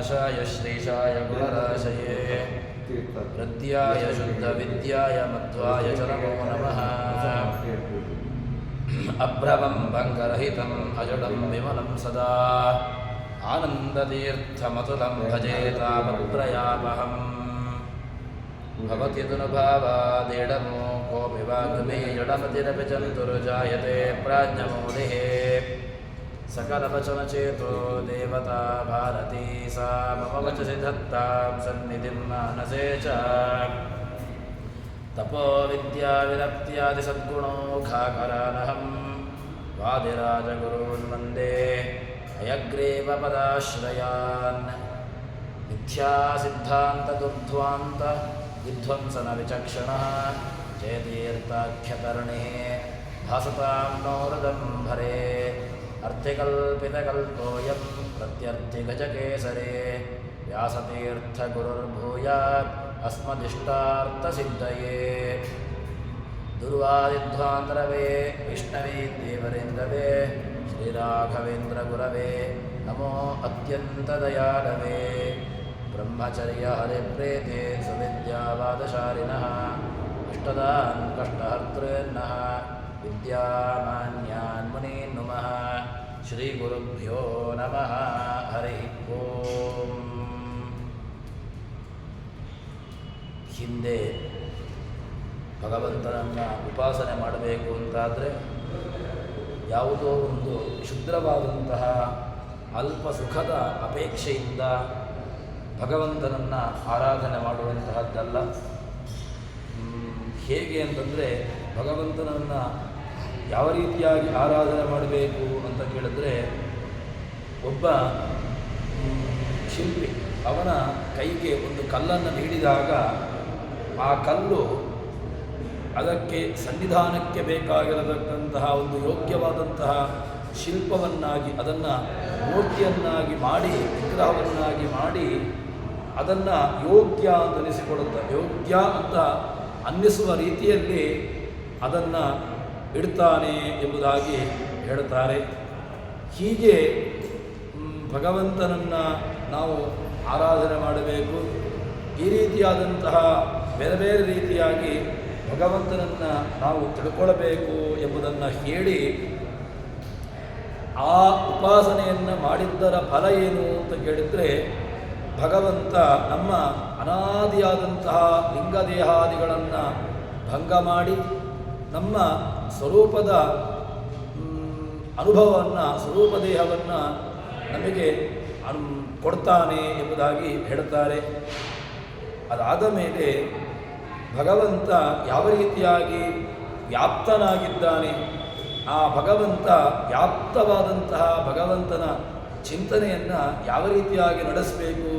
नाशाय श्रीशाय गुणराशये हृद्याय शुद्धविद्याय मध्वाय च नमो नमः। अभ्रमं भङ्गरहितम् अजडं विमलं सदा आनन्दतीर्थमतुलं भजे तापत्रयापहम्। भवति तनुभवादेडमो कोऽपि वाग्मी जडमतिरपि चन्तुर्जायते प्राज्ञमौलिः। सकलवचनचेतो देवता भारती सा मम वचसि धत्तां सन्निधिं मानसे च। तपोविद्याविरक्त्यादिसद्गुणौघाकरानहं वादिराजगुरून् वन्दे हयग्रीवपदाश्रयान्। मिथ्यासिद्धान्तदुर्ध्वान्त विध्वंसनविचक्षणः जयतीर्थाख्यतरणिः भासतां नोरदम्भरे। अर्थिकल्पितकल्पोऽयं प्रत्यर्थिगजकेसरे व्यासतीर्थगुरुर्भूयात् अस्मदिष्टार्थसिद्धये। दुर्वादिध्वान्तरवे विष्णवेद्देवरेन्द्रवे श्रीराघवेन्द्रगुरवे नमो अत्यन्तदयालवे। ब्रह्मचर्यहरिप्रेते सुविद्यावादशालिनः इष्टदान् कष्टहर्तॄन्नः विद्यामान्यान् मुनीन् नुमः। श्रीगुरुभ्यो नमः। हरि ಓಂ. ಹಿಂದೆ ಭಗವಂತನನ್ನು ಉಪಾಸನೆ ಮಾಡಬೇಕು ಅಂತಾದರೆ ಯಾವುದೋ ಒಂದು ಕ್ಷುದ್ರವಾದಂತಹ ಅಲ್ಪ ಸುಖದ ಅಪೇಕ್ಷೆಯಿಂದ ಭಗವಂತನನ್ನು ಆರಾಧನೆ ಮಾಡುವಂತಹದ್ದಲ್ಲ. ಹೇಗೆ ಅಂತಂದರೆ ಭಗವಂತನನ್ನು ಯಾವ ರೀತಿಯಾಗಿ ಆರಾಧನೆ ಮಾಡಬೇಕು ಅಂತ ಕೇಳಿದ್ರೆ, ಒಬ್ಬ ಶಿಲ್ಪಿ ಅವನ ಕೈಗೆ ಒಂದು ಕಲ್ಲನ್ನು ನೀಡಿದಾಗ ಆ ಕಲ್ಲು ಅದಕ್ಕೆ ಸನ್ನಿಧಾನಕ್ಕೆ ಬೇಕಾಗಿರತಕ್ಕಂತಹ ಒಂದು ಯೋಗ್ಯವಾದಂತಹ ಶಿಲ್ಪವನ್ನಾಗಿ, ಅದನ್ನು ಮೂರ್ತಿಯನ್ನಾಗಿ ಮಾಡಿ, ವಿಗ್ರಹವನ್ನಾಗಿ ಮಾಡಿ ಅದನ್ನು ಯೋಗ್ಯ ಅಂತ ಅನಿಸಿಕೊಡುತ್ತೆ. ಯೋಗ್ಯ ಅಂತ ಅನ್ನಿಸುವ ರೀತಿಯಲ್ಲಿ ಅದನ್ನು ಇಡ್ತಾನೆ ಎಂಬುದಾಗಿ ಹೇಳುತ್ತಾರೆ. ಹೀಗೆ ಭಗವಂತನನ್ನು ನಾವು ಆರಾಧನೆ ಮಾಡಬೇಕು. ಈ ರೀತಿಯಾದಂತಹ ಬೇರೆ ಬೇರೆ ರೀತಿಯಾಗಿ ಭಗವಂತನನ್ನು ನಾವು ತಿಳ್ಕೊಳ್ಬೇಕು ಎಂಬುದನ್ನು ಹೇಳಿ, ಆ ಉಪಾಸನೆಯನ್ನು ಮಾಡಿದ್ದರ ಫಲ ಏನು ಅಂತ ಕೇಳಿದರೆ, ಭಗವಂತ ನಮ್ಮ ಅನಾದಿಯಾದಂತಹ ಲಿಂಗದೇಹಾದಿಗಳನ್ನು ಭಂಗ ಮಾಡಿ ನಮ್ಮ ಸ್ವರೂಪದ ಅನುಭವವನ್ನು, ಸ್ವರೂಪ ದೇಹವನ್ನು ನಮಗೆ ಕೊಡ್ತಾನೆ ಎಂಬುದಾಗಿ ಹೇಳುತ್ತಾರೆ. ಅದಾದ ಮೇಲೆ ಭಗವಂತ ಯಾವ ರೀತಿಯಾಗಿ ವ್ಯಾಪ್ತನಾಗಿದ್ದಾನೆ, ಆ ಭಗವಂತ ವ್ಯಾಪ್ತವಾದಂತಹ ಭಗವಂತನ ಚಿಂತನೆಯನ್ನು ಯಾವ ರೀತಿಯಾಗಿ ನಡೆಸಬೇಕು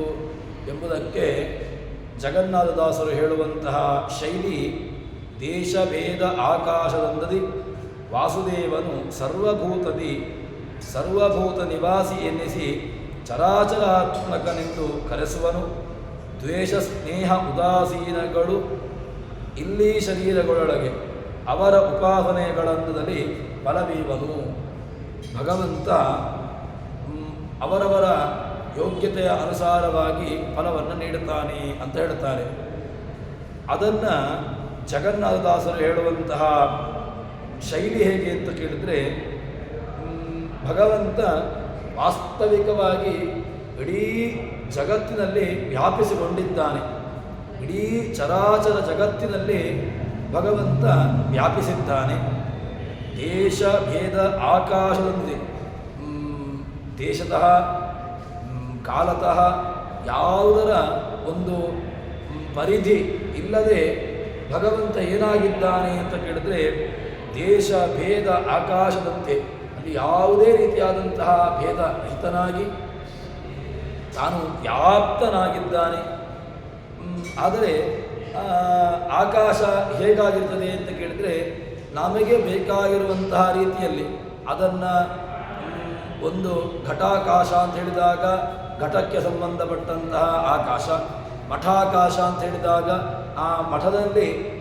ಎಂಬುದಕ್ಕೆ ಜಗನ್ನಾಥದಾಸರು ಹೇಳುವಂತಹ ಶೈಲಿ, ದೇಶಭೇದ ಆಕಾಶದಂದದಿ ವಾಸುದೇವನು ಸರ್ವಭೂತದಿ ಸರ್ವಭೂತ ನಿವಾಸಿ ಎನ್ನಿಸಿ ಚರಾಚರಾತ್ಮಕನೆಂದು ಕರೆಸುವನು. ದ್ವೇಷ ಸ್ನೇಹ ಉದಾಸೀನಗಳು ಇಲ್ಲಿ ಶರೀರಗಳೊಳಗೆ ಅವರ ಉಪಾಸನೆಗಳಂದದಲ್ಲಿ ಫಲವೀವನು. ಭಗವಂತ ಅವರವರ ಯೋಗ್ಯತೆಯ ಅನುಸಾರವಾಗಿ ಫಲವನ್ನು ನೀಡುತ್ತಾನೆ ಅಂತ ಹೇಳುತ್ತಾರೆ. ಅದನ್ನು ಜಗನ್ನಾಥದಾಸರು ಹೇಳುವಂತಹ ಶೈಲಿ ಹೇಗೆ ಅಂತ ಕೇಳಿದರೆ, ಭಗವಂತ ವಾಸ್ತವಿಕವಾಗಿ ಇಡೀ ಜಗತ್ತಿನಲ್ಲಿ ವ್ಯಾಪಿಸಿಕೊಂಡಿದ್ದಾನೆ. ಇಡೀ ಚರಾಚರ ಜಗತ್ತಿನಲ್ಲಿ ಭಗವಂತ ವ್ಯಾಪಿಸಿದ್ದಾನೆ. ದೇಶ ಭೇದ ಆಕಾಶದೊಂದಿಗೆ ದೇಶತಃ ಕಾಲತಃ ಯಾವುದರ ಒಂದು ಪರಿಧಿ ಇಲ್ಲದೆ ಭಗವಂತ ಏನಾಗಿದ್ದಾನೆ ಅಂತ ಕೇಳಿದ್ರೆ, ದೇಶ ಭೇದ ಆಕಾಶದಂತೆ ಅಲ್ಲಿ ಯಾವುದೇ ರೀತಿಯಾದಂತಹ ಭೇದ ರಹಿತನಾಗಿ ತಾನು ವ್ಯಾಪ್ತನಾಗಿದ್ದಾನೆ. ಆದರೆ ಆಕಾಶ ಹೇಗಾಗಿರ್ತದೆ ಅಂತ ಕೇಳಿದರೆ, ನಮಗೆ ಬೇಕಾಗಿರುವಂತಹ ರೀತಿಯಲ್ಲಿ ಅದನ್ನು ಒಂದು ಘಟಾಕಾಶ ಅಂತ ಹೇಳಿದಾಗ ಘಟಕ್ಕೆ ಸಂಬಂಧಪಟ್ಟಂತಹ ಆಕಾಶ, ಮಠಾಕಾಶ ಅಂತ ಹೇಳಿದಾಗ ಆ ಮಠದಲ್ಲಿ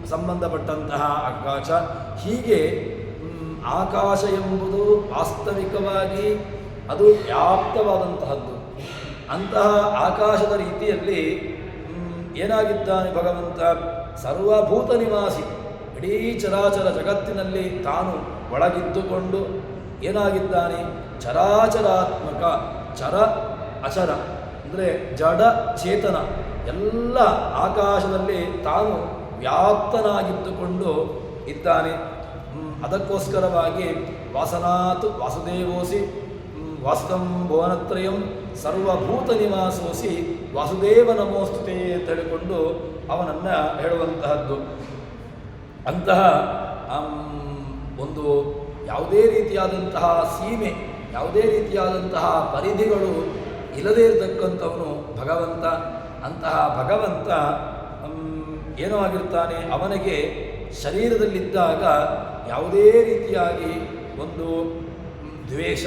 ಸಂಬಂಧಪಟ್ಟಂತಹ ಆಕಾಶ, ಹೀಗೆ ಆಕಾಶ ಎಂಬುದು ವಾಸ್ತವಿಕವಾಗಿ ಅದು ವ್ಯಾಪ್ತವಾದಂತಹದ್ದು. ಅಂತಹ ಆಕಾಶದ ರೀತಿಯಲ್ಲಿ ಏನಾಗಿದ್ದಾನೆ ಭಗವಂತ? ಸರ್ವಭೂತ ನಿವಾಸಿ, ಇಡೀ ಚರಾಚರ ಜಗತ್ತಿನಲ್ಲಿ ತಾನು ಒಳಗಿದ್ದುಕೊಂಡು ಏನಾಗಿದ್ದಾನೆ? ಚರಾಚರಾತ್ಮಕ, ಚರ ಅಚರ ಅಂದರೆ ಜಡ ಚೇತನ ಎಲ್ಲ ಆಕಾಶದಲ್ಲಿ ತಾನು ವ್ಯಾಪ್ತನಾಗಿದ್ದುಕೊಂಡು ಇದ್ದಾನೆ. ಅದಕ್ಕೋಸ್ಕರವಾಗಿ ವಾಸನಾತ್ ವಾಸುದೇವೋಸಿ ವಾಸ್ತಂ ಭುವನತ್ರಯಂ ಸರ್ವಭೂತ ನಿವಾಸೋಸಿ ವಾಸುದೇವ ನಮೋಸ್ತುತೆ ಅಂತ ಹೇಳಿಕೊಂಡು ಅವನನ್ನು ಹೇಳುವಂತಹದ್ದು. ಅಂತಹ ಒಂದು ಯಾವುದೇ ರೀತಿಯಾದಂತಹ ಸೀಮೆ, ಯಾವುದೇ ರೀತಿಯಾದಂತಹ ಪರಿಧಿಗಳು ಇಲ್ಲದೇ ಇರತಕ್ಕಂಥವನು ಭಗವಂತ. ಅಂತಹ ಭಗವಂತ ಏನೋ ಆಗಿರ್ತಾನೆ, ಅವನಿಗೆ ಶರೀರದಲ್ಲಿದ್ದಾಗ ಯಾವುದೇ ರೀತಿಯಾಗಿ ಒಂದು ದ್ವೇಷ,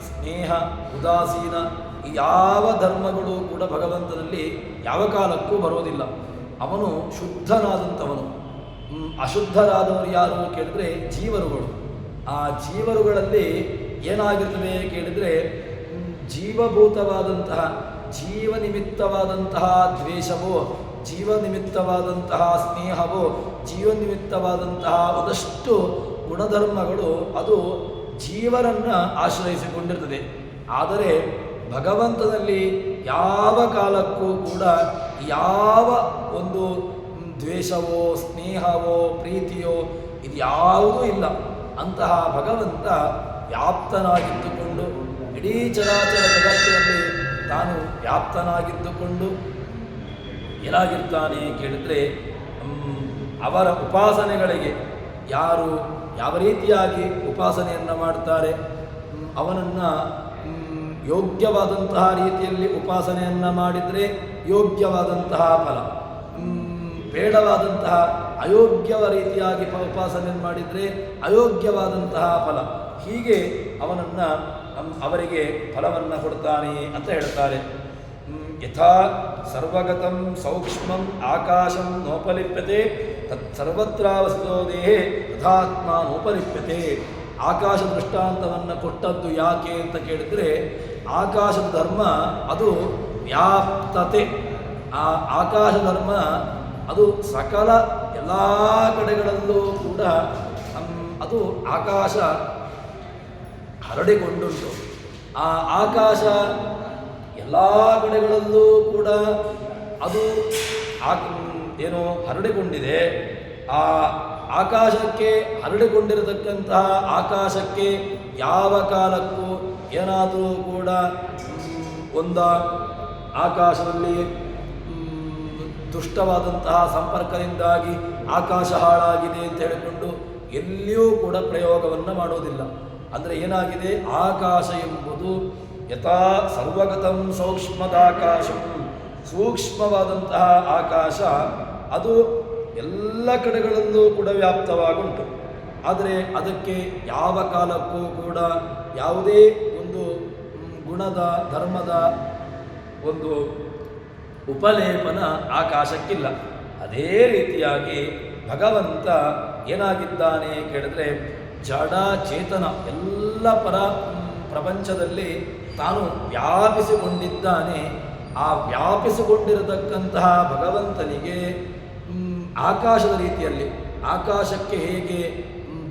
ಸ್ನೇಹ, ಉದಾಸೀನ ಈ ಯಾವ ಧರ್ಮಗಳು ಕೂಡ ಭಗವಂತನಲ್ಲಿ ಯಾವ ಕಾಲಕ್ಕೂ ಬರೋದಿಲ್ಲ. ಅವನು ಶುದ್ಧನಾದಂಥವನು. ಅಶುದ್ಧರಾದವರು ಯಾರು ಕೇಳಿದರೆ ಜೀವರುಗಳು. ಆ ಜೀವರುಗಳಲ್ಲಿ ಏನಾಗಿರ್ತದೆ ಕೇಳಿದರೆ ಜೀವಭೂತವಾದಂತಹ, ಜೀವನಿಮಿತ್ತವಾದಂತಹ ದ್ವೇಷವೋ, ಜೀವನಿಮಿತ್ತವಾದಂತಹ ಸ್ನೇಹವೋ, ಜೀವನಿಮಿತ್ತವಾದಂತಹ ಒಂದಷ್ಟು ಗುಣಧರ್ಮಗಳು ಅದು ಜೀವರನ್ನು ಆಶ್ರಯಿಸಿಕೊಂಡಿರ್ತದೆ. ಆದರೆ ಭಗವಂತನಲ್ಲಿ ಯಾವ ಕಾಲಕ್ಕೂ ಕೂಡ ಯಾವ ಒಂದು ದ್ವೇಷವೋ, ಸ್ನೇಹವೋ, ಪ್ರೀತಿಯೋ ಇದು ಯಾವುದೂ ಇಲ್ಲ. ಅಂತಹ ಭಗವಂತ ವ್ಯಾಪ್ತನಾಗಿದ್ದುಕೊಂಡು ಇಡೀ ಚರಾಚರ ಜಗತ್ತಿನಲ್ಲಿ ತಾನು ವ್ಯಾಪ್ತನಾಗಿದ್ದುಕೊಂಡು ಏನಾಗಿರ್ತಾನೆ ಕೇಳಿದರೆ ಅವರ ಉಪಾಸನೆಗಳಿಗೆ ಯಾರು ಯಾವ ರೀತಿಯಾಗಿ ಉಪಾಸನೆಯನ್ನು ಮಾಡ್ತಾರೆ, ಅವನನ್ನು ಯೋಗ್ಯವಾದಂತಹ ರೀತಿಯಲ್ಲಿ ಉಪಾಸನೆಯನ್ನು ಮಾಡಿದರೆ ಯೋಗ್ಯವಾದಂತಹ ಫಲ, ಬೇಡವಾದಂತಹ ಅಯೋಗ್ಯವ ರೀತಿಯಾಗಿ ಉಪಾಸನೆಯನ್ನು ಮಾಡಿದರೆ ಅಯೋಗ್ಯವಾದಂತಹ ಫಲ. ಹೀಗೆ ಅವನನ್ನು ಅವರಿಗೆ ಫಲವನ್ನು ಕೊಡ್ತಾನೆ ಅಂತ ಹೇಳ್ತಾರೆ. ಯಥಾ ಸರ್ವಗತಂ ಸೌಕ್ಷ್ಮಂ ಆಕಾಶಂ ನೋಪಲಿಪ್ಯತೆ ತತ್ ಸರ್ವತ್ರಾವಸ್ಥೋ ದೇಹೇ ತಥಾತ್ಮ ನೋಪಲಿಪ್ಯತೆ. ಆಕಾಶ ದೃಷ್ಟಾಂತವನ್ನು ಕೊಟ್ಟದ್ದು ಯಾಕೆ ಅಂತ ಕೇಳಿದರೆ, ಆಕಾಶದ ಧರ್ಮ ಅದು ವ್ಯಾಪ್ತತೆ. ಆ ಆಕಾಶ ಧರ್ಮ ಅದು ಸಕಲ ಎಲ್ಲ ಕಡೆಗಳಲ್ಲೂ ಕೂಡ ಅದು ಆಕಾಶ ಹರಡಿಕೊಂಡುಂಟು. ಆ ಆಕಾಶ ಎಲ್ಲ ಕಡೆಗಳಲ್ಲೂ ಕೂಡ ಅದು ಏನೋ ಹರಡಿಕೊಂಡಿದೆ. ಆ ಆಕಾಶಕ್ಕೆ ಹರಡಿಕೊಂಡಿರತಕ್ಕಂತಹ ಆಕಾಶಕ್ಕೆ ಯಾವ ಕಾಲಕ್ಕೂ ಏನಾದರೂ ಕೂಡ ಆಕಾಶದಲ್ಲಿ ದುಷ್ಟವಾದಂತಹ ಸಂಪರ್ಕದಿಂದಾಗಿ ಆಕಾಶ ಹಾಳಾಗಿದೆ ಅಂತ ಹೇಳಿಕೊಂಡು ಎಲ್ಲಿಯೂ ಕೂಡ ಪ್ರಯೋಗವನ್ನು ಮಾಡೋದಿಲ್ಲ. ಅಂದರೆ ಏನಾಗಿದೆ, ಆಕಾಶ ಎಂಬುದು ಯಥಾ ಸರ್ವಗತಂ ಸೂಕ್ಷ್ಮದಾಕಾಶಂ, ಸೂಕ್ಷ್ಮವಾದಂತಹ ಆಕಾಶ ಅದು ಎಲ್ಲ ಕಡೆಗಳಲ್ಲೂ ಕೂಡ ವ್ಯಾಪ್ತವಾಗುಂಟು. ಆದರೆ ಅದಕ್ಕೆ ಯಾವ ಕಾಲಕ್ಕೂ ಕೂಡ ಯಾವುದೇ ಒಂದು ಗುಣದ ಧರ್ಮದ ಒಂದು ಉಪಲೇಪನ ಆಕಾಶಕ್ಕಿಲ್ಲ. ಅದೇ ರೀತಿಯಾಗಿ ಭಗವಂತ ಏನಾಗಿದ್ದಾನೆ ಕೇಳಿದ್ರೆ, ಜಡ ಚೇತನ ಎಲ್ಲ ಪ್ರಪಂಚದಲ್ಲಿ ತಾನು ವ್ಯಾಪಿಸಿಕೊಂಡಿದ್ದಾನೆ. ಆ ವ್ಯಾಪಿಸಿಕೊಂಡಿರತಕ್ಕಂತಹ ಭಗವಂತನಿಗೆ ಆಕಾಶದ ರೀತಿಯಲ್ಲಿ, ಆಕಾಶಕ್ಕೆ ಹೇಗೆ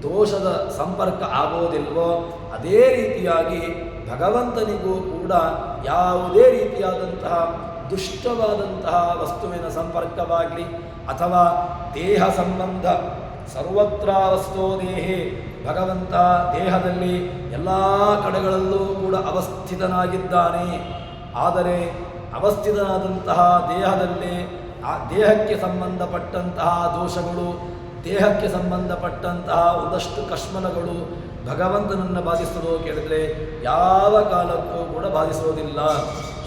ದೋಷದ ಸಂಪರ್ಕ ಆಗೋದಿಲ್ವೋ ಅದೇ ರೀತಿಯಾಗಿ ಭಗವಂತನಿಗೂ ಕೂಡ ಯಾವುದೇ ರೀತಿಯಾದಂತಹ ದುಷ್ಟವಾದಂತಹ ವಸ್ತುವಿನ ಸಂಪರ್ಕವಾಗಲಿ ಅಥವಾ ದೇಹ ಸಂಬಂಧ, ಸರ್ವತ್ರಾವಸ್ಥೋ ದೇಹೇ, ಭಗವಂತ ದೇಹದಲ್ಲಿ ಎಲ್ಲ ಕಡೆಗಳಲ್ಲೂ ಕೂಡ ಅವಸ್ಥಿತನಾಗಿದ್ದಾನೆ. ಆದರೆ ಅವಸ್ಥಿತನಾದಂತಹ ದೇಹದಲ್ಲಿ ಆ ದೇಹಕ್ಕೆ ಸಂಬಂಧಪಟ್ಟಂತಹ ದೋಷಗಳು, ದೇಹಕ್ಕೆ ಸಂಬಂಧಪಟ್ಟಂತಹ ಒಂದಷ್ಟು ಕಶ್ಮಲಗಳು ಭಗವಂತನನ್ನು ಬಾಧಿಸುವುದೋ ಕೇಳಿದರೆ ಯಾವ ಕಾಲಕ್ಕೂ ಕೂಡ ಬಾಧಿಸುವುದಿಲ್ಲ.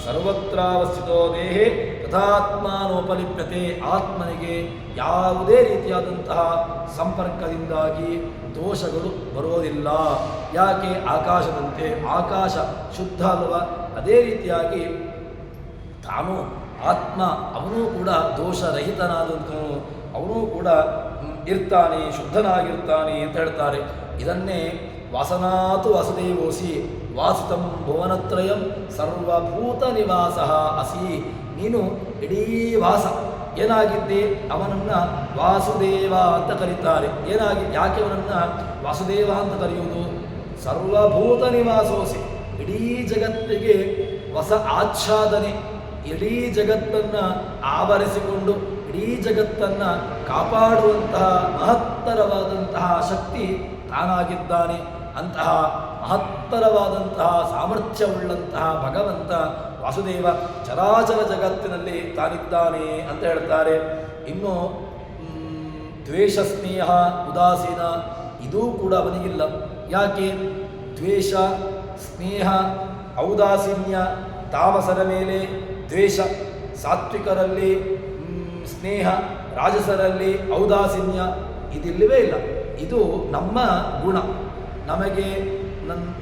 ಸರ್ವತ್ರಾವಸ್ಥಿತೋ ದೇಹೇ ತಥಾತ್ಮಾನೋಪಲಿಪ್ಯತೆ. ಆತ್ಮನಿಗೆ ಯಾವುದೇ ರೀತಿಯಾದಂತಹ ಸಂಪರ್ಕದಿಂದಾಗಿ ದೋಷಗಳು ಬರೋದಿಲ್ಲ. ಯಾಕೆ? ಆಕಾಶದಂತೆ. ಆಕಾಶ ಶುದ್ಧ ಅಲ್ವ? ಅದೇ ರೀತಿಯಾಗಿ ತಾನು ಆತ್ಮ ಅವನೂ ಕೂಡ ದೋಷರಹಿತನಾದಂಥವನು, ಅವನೂ ಕೂಡ ಇರ್ತಾನೆ, ಶುದ್ಧನಾಗಿರ್ತಾನೆ ಅಂತ ಹೇಳ್ತಾರೆ. ಇದನ್ನೇ ವಾಸನಾತು ವಾಸುದೇವೋಸಿ ವಾಸಿತಂ ಭುವನತ್ರಯಂ ಸರ್ವಭೂತ ನಿವಾಸ ಅಸಿ. ನೀನು ಇಡೀ ವಾಸ ಏನಾಗಿದ್ದೆ, ಅವನನ್ನು ವಾಸುದೇವ ಅಂತ ಕರೀತಾರೆ. ಯಾಕೆ ಅವನನ್ನು ವಾಸುದೇವ ಅಂತ ಕರೆಯುವುದು? ಸರ್ವಭೂತ ನಿವಾಸೋಸಿ, ಇಡೀ ಜಗತ್ತಿಗೆ ಹೊಸ ಆಚ್ಛಾದನೆ, ಇಡೀ ಜಗತ್ತನ್ನು ಆವರಿಸಿಕೊಂಡು ಇಡೀ ಜಗತ್ತನ್ನು ಕಾಪಾಡುವಂತಹ ಮಹತ್ತರವಾದಂತಹ ಶಕ್ತಿ ತಾನಾಗಿದ್ದಾನೆ. ಅಂತಹ ಮಹತ್ತರವಾದಂತಹ ಸಾಮರ್ಥ್ಯವುಳ್ಳಂತಹ ಭಗವಂತ ವಾಸುದೇವ ಚರಾಚರ ಜಗತ್ತಿನಲ್ಲಿ ತಾನಿದ್ದಾನೆ ಅಂತ ಹೇಳ್ತಾರೆ. ಇನ್ನು ದ್ವೇಷ ಸ್ನೇಹ ಉದಾಸೀನ ಇದೂ ಕೂಡ ಅವನಿಗಿಲ್ಲ. ಯಾಕೆ? ದ್ವೇಷ ಸ್ನೇಹ ಔದಾಸೀನ್ಯ, ತಾಮಸರ ಮೇಲೆ ದ್ವೇಷ, ಸಾತ್ವಿಕರಲ್ಲಿ ಸ್ನೇಹ, ರಾಜಸರಲ್ಲಿ ಔದಾಸೀನ್ಯ ಇದಿಲ್ಲವೇ ಇಲ್ಲ. ಇದು ನಮ್ಮ ಗುಣ. ನಮಗೆ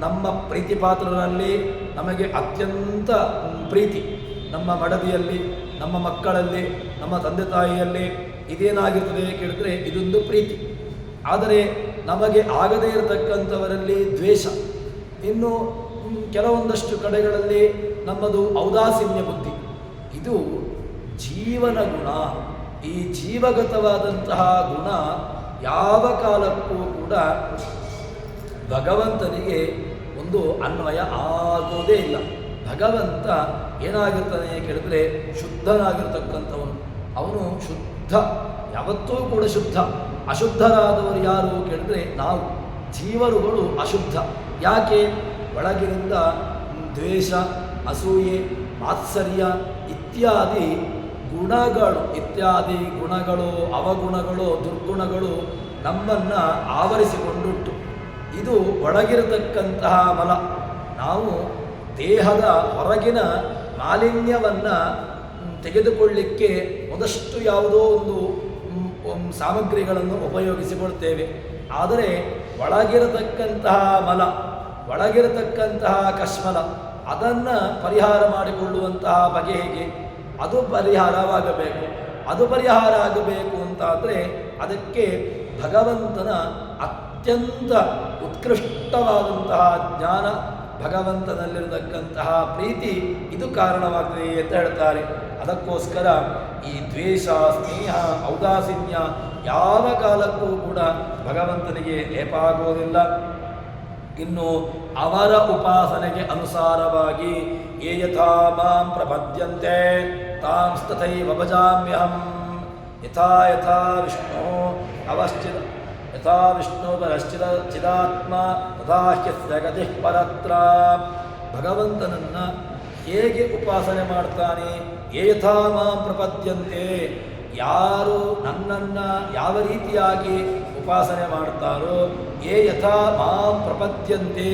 ನಮ್ಮ ಪ್ರೀತಿ ಪಾತ್ರರಲ್ಲಿ ನಮಗೆ ಅತ್ಯಂತ ಪ್ರೀತಿ, ನಮ್ಮ ಮಡದಿಯಲ್ಲಿ, ನಮ್ಮ ಮಕ್ಕಳಲ್ಲಿ, ನಮ್ಮ ತಂದೆ ತಾಯಿಯಲ್ಲಿ ಇದೇನಾಗಿರ್ತದೆ ಕೇಳಿದ್ರೆ ಇದೊಂದು ಪ್ರೀತಿ. ಆದರೆ ನಮಗೆ ಆಗದೇ ಇರತಕ್ಕಂಥವರಲ್ಲಿ ದ್ವೇಷ. ಇನ್ನು ಕೆಲವೊಂದಷ್ಟು ಕಡೆಗಳಲ್ಲಿ ನಮ್ಮದು ಔದಾಸೀನ್ಯ ಬುದ್ಧಿ. ಇದು ಜೀವನ ಗುಣ. ಈ ಜೀವಗತವಾದಂತಹ ಗುಣ ಯಾವ ಕಾಲಕ್ಕೂ ಕೂಡ ಭಗವಂತನಿಗೆ ಒಂದು ಅನ್ವಯ ಆಗೋದೇ ಇಲ್ಲ. ಭಗವಂತ ಏನಾಗಿರ್ತಾನೆ ಕೇಳಿದ್ರೆ ಶುದ್ಧನಾಗಿರ್ತಕ್ಕಂಥವನು. ಅವನು ಶುದ್ಧ, ಯಾವತ್ತೂ ಕೂಡ ಶುದ್ಧ. ಅಶುದ್ಧರಾದವರು ಯಾರು ಕೇಳಿದ್ರೆ ನಾವು ಜೀವರುಗಳು ಅಶುದ್ಧ. ಯಾಕೆ? ಒಳಗಿನಿಂದ ದ್ವೇಷ, ಅಸೂಯೆ, ಮಾತ್ಸರ್ಯ ಇತ್ಯಾದಿ ಗುಣಗಳು ಅವಗುಣಗಳು ದುರ್ಗುಣಗಳು ನಮ್ಮನ್ನು ಆವರಿಸಿಕೊಂಡುಂಟು. ಇದು ಒಳಗಿರತಕ್ಕಂತಹ ಮಲ. ನಾವು ದೇಹದ ಹೊರಗಿನ ಮಾಲಿನ್ಯವನ್ನು ತೆಗೆದುಕೊಳ್ಳಿಕ್ಕೆ ಒಂದಷ್ಟು ಯಾವುದೋ ಒಂದು ಸಾಮಗ್ರಿಗಳನ್ನು ಉಪಯೋಗಿಸಿಕೊಳ್ತೇವೆ. ಆದರೆ ಒಳಗಿರತಕ್ಕಂತಹ ಮಲ, ಒಳಗಿರತಕ್ಕಂತಹ ಕಶ್ಮಲ, ಅದನ್ನು ಪರಿಹಾರ ಮಾಡಿಕೊಳ್ಳುವಂತಹ ಬಗೆ ಹೇಗೆ? ಅದು ಪರಿಹಾರವಾಗಬೇಕು. ಅದು ಪರಿಹಾರ ಆಗಬೇಕು ಅಂತಾದರೆ ಅದಕ್ಕೆ ಭಗವಂತನ ಅತ್ಯಂತ ಉತ್ಕೃಷ್ಟವಾದಂತಹ ಜ್ಞಾನ, ಭಗವಂತನಲ್ಲಿರತಕ್ಕಂತಹ ಪ್ರೀತಿ ಇದು ಕಾರಣವಾಗಿದೆ ಅಂತ ಹೇಳ್ತಾರೆ. ಅದಕ್ಕೋಸ್ಕರ ಈ ದ್ವೇಷ, ಸ್ನೇಹ, ಔದಾಸೀನ್ಯ ಯಾವ ಕಾಲಕ್ಕೂ ಕೂಡ ಭಗವಂತನಿಗೆ ಲೇಪ ಆಗುವುದಿಲ್ಲ. ಇನ್ನು ಅವರ ಉಪಾಸನೆಗೆ ಅನುಸಾರವಾಗಿ ಯೇ ಯಥಾ ಮಾಂ ಪ್ರಪದ್ಯಂತೆ ತಾಂಸ್ತಥೈವ ಭಜಾಮ್ಯಹಂ. ಯಥಾ ಯಥಾ ವಿಷ್ಣು ಅವಶ್ಚಿದ ಯಥಾ ವಿಷ್ಣು ಪರಶ್ಚಿದಾತ್ಮ ತಥಾ ಹ್ಯಸ್ಯ ಗತಿಃ ಪರತ್ರ. ಭಗವಂತನನ್ನು ಹೇಗೆ ಉಪಾಸನೆ ಮಾಡ್ತಾನೆ? ಯೇ ಯಥಾ ಮಾಂ ಪ್ರಪದ್ಯಂತೆ, ಯಾರು ನನ್ನನ್ನು ಯಾವ ರೀತಿಯಾಗಿ ಉಪಾಸನೆ ಮಾಡ್ತಾರೋ, ಯೇ ಯಥಾ ಮಾಂ ಪ್ರಪದ್ಯಂತೆ,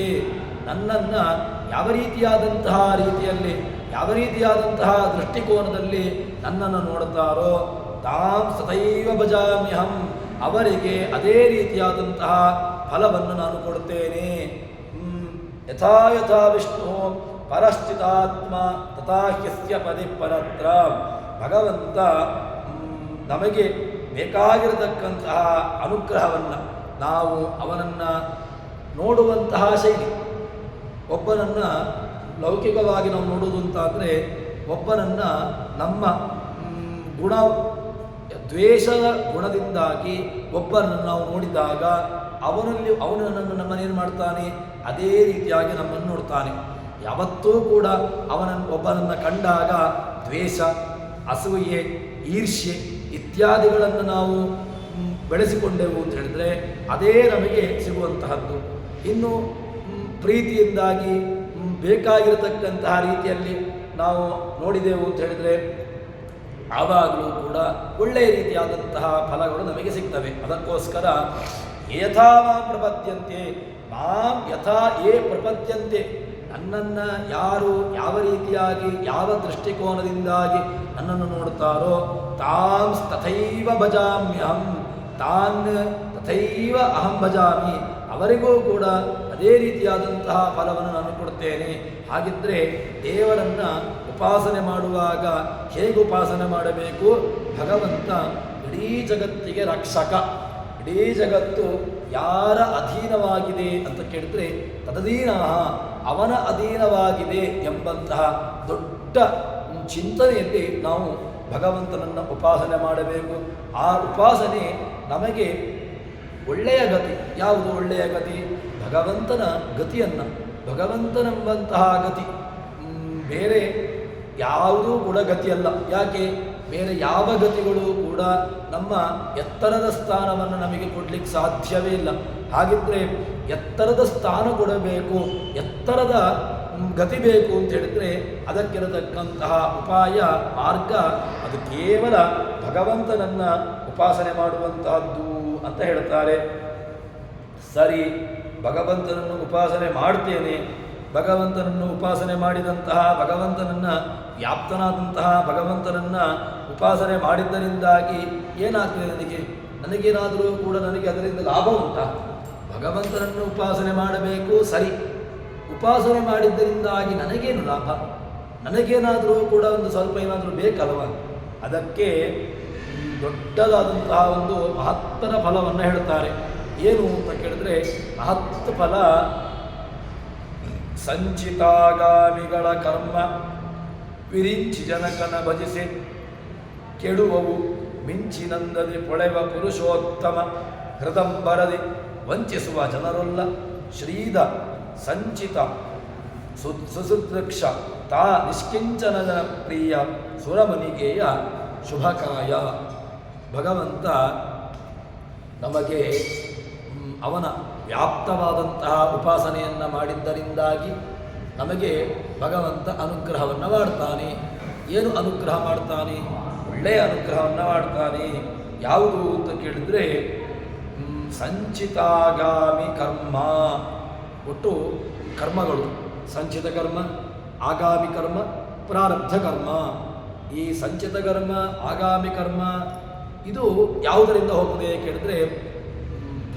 ನನ್ನನ್ನು ಯಾವ ರೀತಿಯಾದಂತಹ ಯಾವ ರೀತಿಯಾದಂತಹ ದೃಷ್ಟಿಕೋನದಲ್ಲಿ ನನ್ನನ್ನು ನೋಡ್ತಾರೋ, ತಾಂ ಸದೈವ ಭಜಾಮ್ಯಹಂ, ಅವರಿಗೆ ಅದೇ ರೀತಿಯಾದಂತಹ ಫಲವನ್ನು ನಾನು ಕೊಡ್ತೇನೆ. ಯಥಾ ಯಥಾ ವಿಷ್ಣು ಪರಶ್ಚಿತಾತ್ಮ ತಥಾ ಹ್ಯಸ್ಯ ಪದಿ ಪರತ್ರ. ಭಗವಂತ ನಮಗೆ ಬೇಕಾಗಿರತಕ್ಕಂತಹ ಅನುಗ್ರಹವನ್ನು ನಾವು ಅವನನ್ನು ನೋಡುವಂತಹ ಶೈಲಿ. ಒಬ್ಬನನ್ನು ಲೌಕಿಕವಾಗಿ ನಾವು ನೋಡುವುದು ಅಂತಾದರೆ, ಒಬ್ಬನನ್ನು ನಮ್ಮ ಗುಣ ದ್ವೇಷದ ಗುಣದಿಂದಾಗಿ ಒಬ್ಬನನ್ನು ನಾವು ನೋಡಿದಾಗ ಅವನು ನಮ್ಮನ್ನೇನು ಮಾಡ್ತಾನೆ? ಅದೇ ರೀತಿಯಾಗಿ ನಮ್ಮನ್ನು ನೋಡ್ತಾನೆ. ಯಾವತ್ತೂ ಕೂಡ ಒಬ್ಬನನ್ನು ಕಂಡಾಗ ದ್ವೇಷ, ಅಸೂಯೆ, ಈರ್ಷ್ಯೆ ಇತ್ಯಾದಿಗಳನ್ನು ನಾವು ಬೆಳೆಸಿಕೊಂಡೆವು ಅಂತ ಹೇಳಿದರೆ ಅದೇ ನಮಗೆ ಸಿಗುವಂತಹದ್ದು. ಇನ್ನು ಪ್ರೀತಿಯಿಂದಾಗಿ ಬೇಕಾಗಿರತಕ್ಕಂತಹ ರೀತಿಯಲ್ಲಿ ನಾವು ನೋಡಿದೆವು ಅಂತ ಹೇಳಿದರೆ ಆವಾಗಲೂ ಕೂಡ ಒಳ್ಳೆಯ ರೀತಿಯಾದಂತಹ ಫಲಗಳು ನಮಗೆ ಸಿಗ್ತವೆ. ಅದಕ್ಕೋಸ್ಕರ ಯಥಾ ಮಾಂ ಪ್ರಪದ್ಯಂತೆ, ಮಾಂ ಯಥಾ ಯೇ ಪ್ರಪದ್ಯಂತೆ, ನನ್ನನ್ನು ಯಾರು ಯಾವ ರೀತಿಯಾಗಿ ಯಾವ ದೃಷ್ಟಿಕೋನದಿಂದಾಗಿ ನನ್ನನ್ನು ನೋಡ್ತಾರೋ, ತಾಂ ತಥೈವ ಭಜಾಮ್ಯಹಂ, ತಾನ್ ತಥೈವ ಅಹಂ ಭಜಾಮಿ, ಅವರಿಗೂ ಕೂಡ ಅದೇ ರೀತಿಯಾದಂತಹ ಫಲವನ್ನು ನಾನು ಕೊಡ್ತೇನೆ. ಹಾಗಿದ್ದರೆ ದೇವರನ್ನು ಉಪಾಸನೆ ಮಾಡುವಾಗ ಹೇಗೆ ಉಪಾಸನೆ ಮಾಡಬೇಕು? ಭಗವಂತ ಇಡೀ ಜಗತ್ತಿಗೆ ರಕ್ಷಕ. ಇಡೀ ಜಗತ್ತು ಯಾರ ಅಧೀನವಾಗಿದೆ ಅಂತ ಕೇಳಿದ್ರೆ ತದಧೀನ, ಅವನ ಅಧೀನವಾಗಿದೆ ಎಂಬಂತಹ ದೊಡ್ಡ ಚಿಂತನೆಯಲ್ಲಿ ನಾವು ಭಗವಂತನನ್ನು ಉಪಾಸನೆ ಮಾಡಬೇಕು. ಆ ಉಪಾಸನೆ ನಮಗೆ ಒಳ್ಳೆಯ ಗತಿ. ಯಾವುದು ಒಳ್ಳೆಯ ಗತಿ? ಭಗವಂತನ ಗತಿಯನ್ನು, ಭಗವಂತನೆಂಬಂತಹ ಗತಿ. ಬೇರೆ ಯಾವುದೂ ಕೂಡ ಗತಿಯಲ್ಲ. ಯಾಕೆ? ಬೇರೆ ಯಾವ ಗತಿಗಳು ಕೂಡ ನಮ್ಮ ಎತ್ತರದ ಸ್ಥಾನವನ್ನು ನಮಗೆ ಕೊಡಲಿಕ್ಕೆ ಸಾಧ್ಯವೇ ಇಲ್ಲ. ಹಾಗಿದ್ದರೆ ಎತ್ತರದ ಸ್ಥಾನ ಕೊಡಬೇಕು, ಎತ್ತರದ ಗತಿ ಬೇಕು ಅಂತ ಹೇಳಿದರೆ ಅದಕ್ಕಿರತಕ್ಕಂತಹ ಉಪಾಯ, ಮಾರ್ಗ ಅದು ಕೇವಲ ಭಗವಂತನನ್ನು ಉಪಾಸನೆ ಮಾಡುವಂತಹದ್ದು ಅಂತ ಹೇಳ್ತಾರೆ. ಸರಿ, ಭಗವಂತನನ್ನು ಉಪಾಸನೆ ಮಾಡ್ತೇನೆ. ಭಗವಂತನನ್ನು ಉಪಾಸನೆ ಮಾಡಿದಂತಹ, ಭಗವಂತನನ್ನು ವ್ಯಾಪ್ತನಾದಂತಹ ಭಗವಂತನನ್ನು ಉಪಾಸನೆ ಮಾಡಿದ್ದರಿಂದಾಗಿ ಏನಾಗ್ತದೆ? ನನಗೇನಾದರೂ ಕೂಡ ನನಗೆ ಅದರಿಂದ ಲಾಭ ಉಂಟಾ? ಭಗವಂತನನ್ನು ಉಪಾಸನೆ ಮಾಡಬೇಕು, ಸರಿ. ಉಪಾಸನೆ ಮಾಡಿದ್ದರಿಂದಾಗಿ ನನಗೇನು ಲಾಭ? ನನಗೇನಾದರೂ ಕೂಡ ಒಂದು ಸ್ವಲ್ಪ ಏನಾದರೂ ಬೇಕಲ್ವ? ಅದಕ್ಕೆ ದೊಡ್ಡದಾದಂತಹ ಒಂದು ಮಹತ್ತರ ಫಲವನ್ನು ಹೇಳ್ತಾರೆ. ಏನು ಅಂತ ಕೇಳಿದ್ರೆ, ಮಹತ್ ಫಲ ಸಂಚಿತಾಗಾಮಿಗಳ ಕರ್ಮ ವಿರಿಂಚಿ ಜನಕನ ಭಜಿಸಿ ಕೆಡುವವು ಮಿಂಚಿನಂದದಿ ಪೊಳೆವ ಪುರುಷೋತ್ತಮ ಹೃದಂಬರದಿ ವಂಚಿಸುವ ಜನರಲ್ಲ. ಶ್ರೀದ ಸಂಚಿತ ಸುಸೃಕ್ಷ ತಾ ನಿಷ್ಕಿಂಚನದ ಪ್ರಿಯ ಸುರಮನಿಗೆಯ ಶುಭಕಾಯ. ಭಗವಂತ ನಮಗೆ ಅವನ ವ್ಯಾಪ್ತವಾದಂತಹ ಉಪಾಸನೆಯನ್ನು ಮಾಡಿದ್ದರಿಂದಾಗಿ ನಮಗೆ ಭಗವಂತ ಅನುಗ್ರಹವನ್ನು ಮಾಡ್ತಾನೆ. ಏನು ಅನುಗ್ರಹ ಮಾಡ್ತಾನೆ? ಒಳ್ಳೆಯ ಅನುಗ್ರಹವನ್ನು ಮಾಡ್ತಾನೆ. ಯಾವುದು ಅಂತ ಕೇಳಿದರೆ ಸಂಚಿತಾಗಾಮಿ ಕರ್ಮ. ಒಟ್ಟು ಕರ್ಮಗಳು, ಸಂಚಿತ ಕರ್ಮ, ಆಗಾಮಿ ಕರ್ಮ, ಪ್ರಾರಬ್ಧ ಕರ್ಮ. ಈ ಸಂಚಿತ ಕರ್ಮ, ಆಗಾಮಿ ಕರ್ಮ ಇದು ಯಾವುದರಿಂದ ಹೋಗ್ತದೆ ಕೇಳಿದ್ರೆ,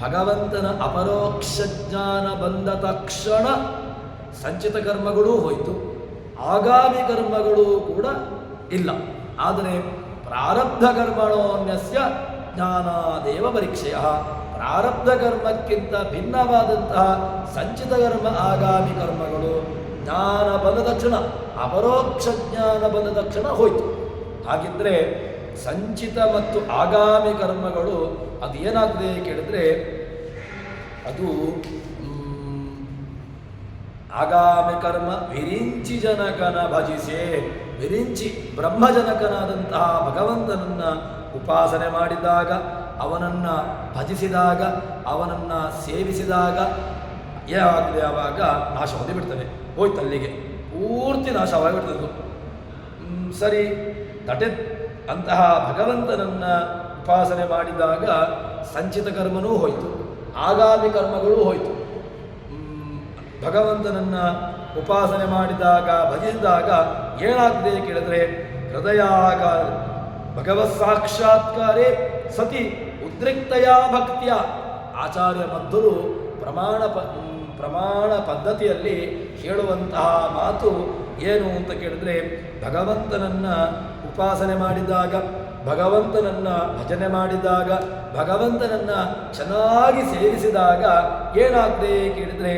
ಭಗವಂತನ ಅಪರೋಕ್ಷ ಜ್ಞಾನ ಬಂದ ತಕ್ಷಣ ಸಂಚಿತ ಕರ್ಮಗಳೂ ಹೋಯಿತು, ಆಗಾಮಿ ಕರ್ಮಗಳು ಕೂಡ ಇಲ್ಲ. ಆದರೆ ಪ್ರಾರಬ್ಧ ಕರ್ಮಣೋನ್ಯಸ್ಯ ಜ್ಞಾನಾದೇವ ಪರೀಕ್ಷೆಯ. ಪ್ರಾರಬ್ಧ ಕರ್ಮಕ್ಕಿಂತ ಭಿನ್ನವಾದಂತಹ ಸಂಚಿತ ಕರ್ಮ, ಆಗಾಮಿ ಕರ್ಮಗಳು ಜ್ಞಾನ ಬಂದ ತಕ್ಷಣ, ಅಪರೋಕ್ಷ ಜ್ಞಾನ ಬಂದ ತಕ್ಷಣ ಹೋಯಿತು. ಹಾಗಿದ್ದರೆ ಸಂಚಿತ ಮತ್ತು ಆಗಾಮಿ ಕರ್ಮಗಳು ಅದು ಏನಾಗ್ತದೆ ಕೇಳಿದ್ರೆ, ಅದು ಆಗಾಮಿ ಕರ್ಮ ವಿರಿಂಚಿ ಜನಕನ ಭಜಿಸೆ. ವಿರಿಂಚಿ ಬ್ರಹ್ಮಜನಕನಾದಂತಹ ಭಗವಂತನನ್ನು ಉಪಾಸನೆ ಮಾಡಿದಾಗ, ಅವನನ್ನು ಭಜಿಸಿದಾಗ, ಅವನನ್ನು ಸೇವಿಸಿದಾಗ ಏನಾಗ್ತದೆ? ಆವಾಗ ನಾಶ ಹೊಂದಿಬಿಡ್ತದೆ, ಹೋಯ್ತು, ಅಲ್ಲಿಗೆ ಪೂರ್ತಿ ನಾಶವಾಗಿಬಿಡ್ತದೆ. ಸರಿ, ಅಂತಹ ಭಗವಂತನನ್ನು ಉಪಾಸನೆ ಮಾಡಿದಾಗ ಸಂಚಿತ ಕರ್ಮನೂ ಹೋಯಿತು, ಆಗಾಮಿ ಕರ್ಮಗಳೂ ಹೋಯಿತು. ಭಗವಂತನನ್ನು ಉಪಾಸನೆ ಮಾಡಿದಾಗ, ಭಜಿಸಿದಾಗ ಏನಾಗ್ತದೆ ಕೇಳಿದ್ರೆ, ಹೃದಯಾಗ ಭಗವತ್ ಸಾಕ್ಷಾತ್ಕಾರೇ ಸತಿ ಉದ್ರಿಕ್ತಯ ಭಕ್ತಿಯ. ಆಚಾರ್ಯ ಮಧ್ವರು ಪ್ರಮಾಣ ಪದ್ಧತಿಯಲ್ಲಿ ಹೇಳುವಂತಹ ಮಾತು ಏನು ಅಂತ ಕೇಳಿದ್ರೆ, ಭಗವಂತನನ್ನು ಉಪಾಸನೆ ಮಾಡಿದಾಗ, ಭಗವಂತನನ್ನು ಭಜನೆ ಮಾಡಿದಾಗ, ಭಗವಂತನನ್ನು ಚೆನ್ನಾಗಿ ಸೇವಿಸಿದಾಗ ಏನಾಗ್ತದೆ ಕೇಳಿದರೆ,